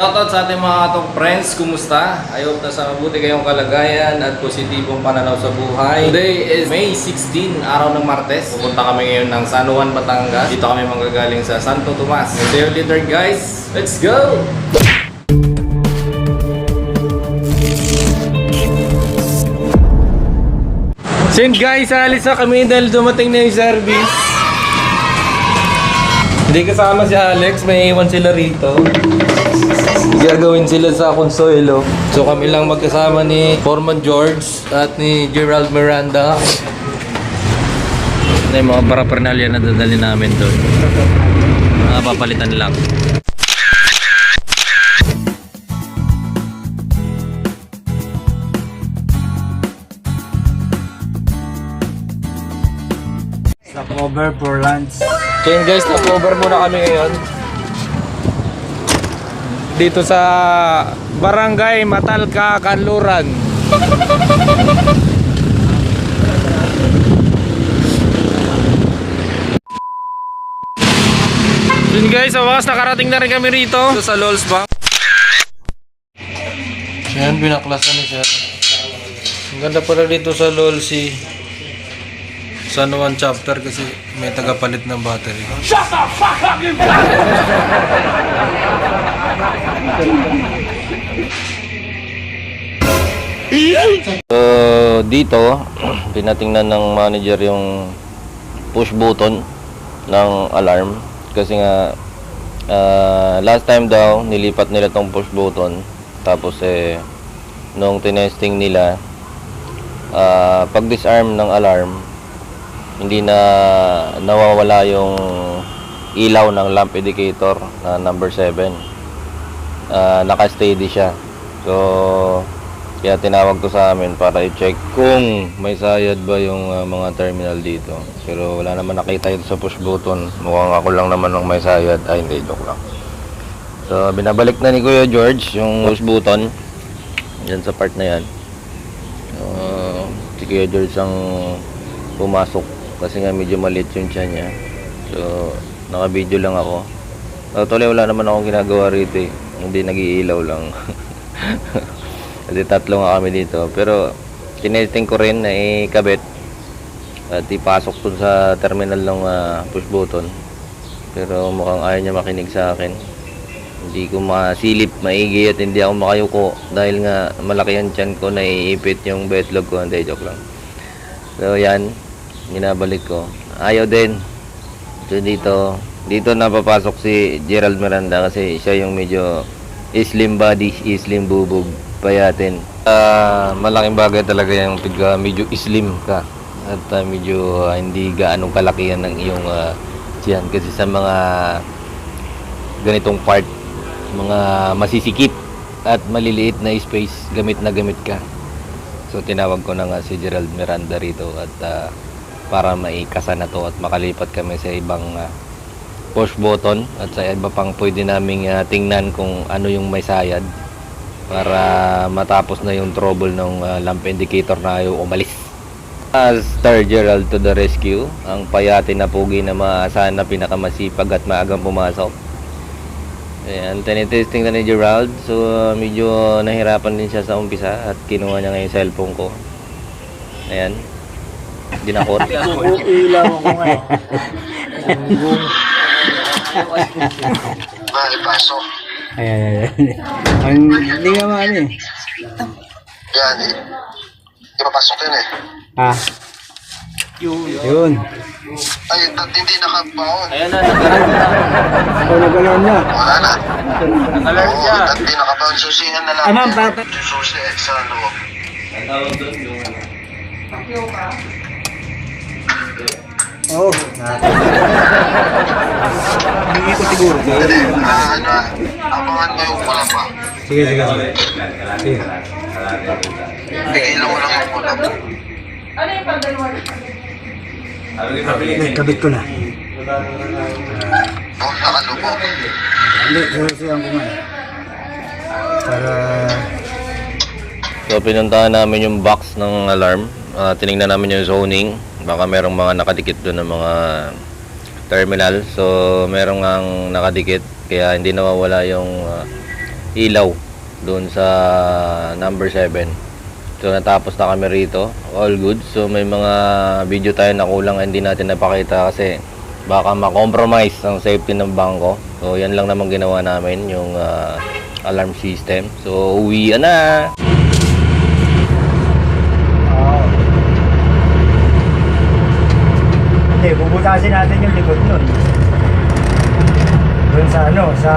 Shoutout sa ating mga katong friends, kumusta? I hope na sa mabuti kayong kalagayan at positibong pananaw sa buhay. Today is May 16, araw ng Martes. Pupunta kami ngayon ng San Juan, Batangas. Dito kami manggagaling sa Santo Tomas. See you later guys, let's go! So yun guys, alis na kami dahil dumating na yung service. Hindi kasama si Alex, may iwan sila rito. Gagawin sila sa Consuelo. So kami lang magkasama ni Foreman George at ni Gerald Miranda. Ano yung mga paraphernalia na dadali namin doon. Papalitan lang. Stopover for lunch. So yun guys, stopover muna kami ngayon. Dito sa Barangay Matalca, Kanluran. Yun guys, sa wakas nakarating na rin kami rito sa Lols Bank. Yan, binaklasan ni sir. Ang ganda pala dito sa Lolsi San Juan chapter kasi may tagapalit ng battery. Shut the fuck up, you dito, pinatingnan ng manager yung push button ng alarm kasi nga last time daw nilipat nila tong push button tapos nung tinesting nila pag disarm ng alarm hindi na nawawala yung ilaw ng lamp indicator na number 7. Naka-steady siya. So kaya tinawag to sa amin para i-check kung may sayad ba yung mga terminal dito. Pero wala naman nakita ito sa push button. Mukhang ako lang naman ang may sayad. Ay hindi, joke lang. So binabalik na ni Kuya George yung push button yan sa part na yan. Si Kuya George ang pumasok kasi nga medyo maliit yung tiyan niya. So naka-video lang ako. Actually wala naman akong ginagawa rito eh. Hindi nag-iilaw lang. Kasi tatlo nga kami dito. Pero tinesting ko rin na ikabit at ipasok dun sa terminal ng push button. Pero mukhang ayaw niya makinig sa akin. Hindi ko masilip maigi at hindi ako makayuko dahil nga malaki ang tiyan ko, naiipit yung betlog ko. Hindi, joke lang. So yan, ginabalik ko. Ayaw din. So dito napapasok si Gerald Miranda kasi siya yung medyo slim body, slim bubog, payatin. Malaking bagay talaga yung pag medyo slim ka at medyo hindi gaanong kalakihan ng iyong tiyan kasi sa mga ganitong part, mga masisikip at maliliit na space, gamit na gamit ka. So tinawag ko na nga si Gerald Miranda rito at para maikasa na to at makalipat kami sa ibang push button at sa iba pang pwede naming tingnan kung ano yung may sayad para matapos na yung trouble ng lamp indicator na ayaw umalis. Star Gerald to the rescue, ang payati na pugi na maasahan na pinakamasipag at maagang pumasok. Ayan, tinitesting na ni Gerald. So medyo nahirapan din siya sa umpisa at kinuha niya ngayon yung cellphone ko. Ayan, dinakot. Ilaw ko nga. Ipasok. Ayan. Hindi nga maano eh. Yan, ipapasok yun eh. Ah. Yun. Ay, hindi nakabaon. Ayan na, Ako nagalaw na. Wala na. nag-alert siya. Hindi nakabaon. Susihan na lang. Ah, ma'am, papa. Susi sa loob. Ang tawag doon yung Oo. Hindi ko siguro. Hindi, abangan mo yung pula pa. Sige. Bigay mo lang yung pula. Kabit ko na. Nakalubog. Hindi, susiyan ko nga. Para... So pinuntahan namin yung box ng alarm. Tinignan namin yung zoning. Baka merong mga nakadikit doon ng mga terminal. So merong ang nakadikit kaya hindi nawawala yung ilaw doon sa number 7. So natapos na kami rito, all good. So may mga video tayo na kulang hindi natin napakita kasi baka ma-compromise ang safety ng bangko. So yan lang naman ginawa namin, yung alarm system. So uwi na. Hindi, bubutasin natin yung likod nun. Doon sa ano, sa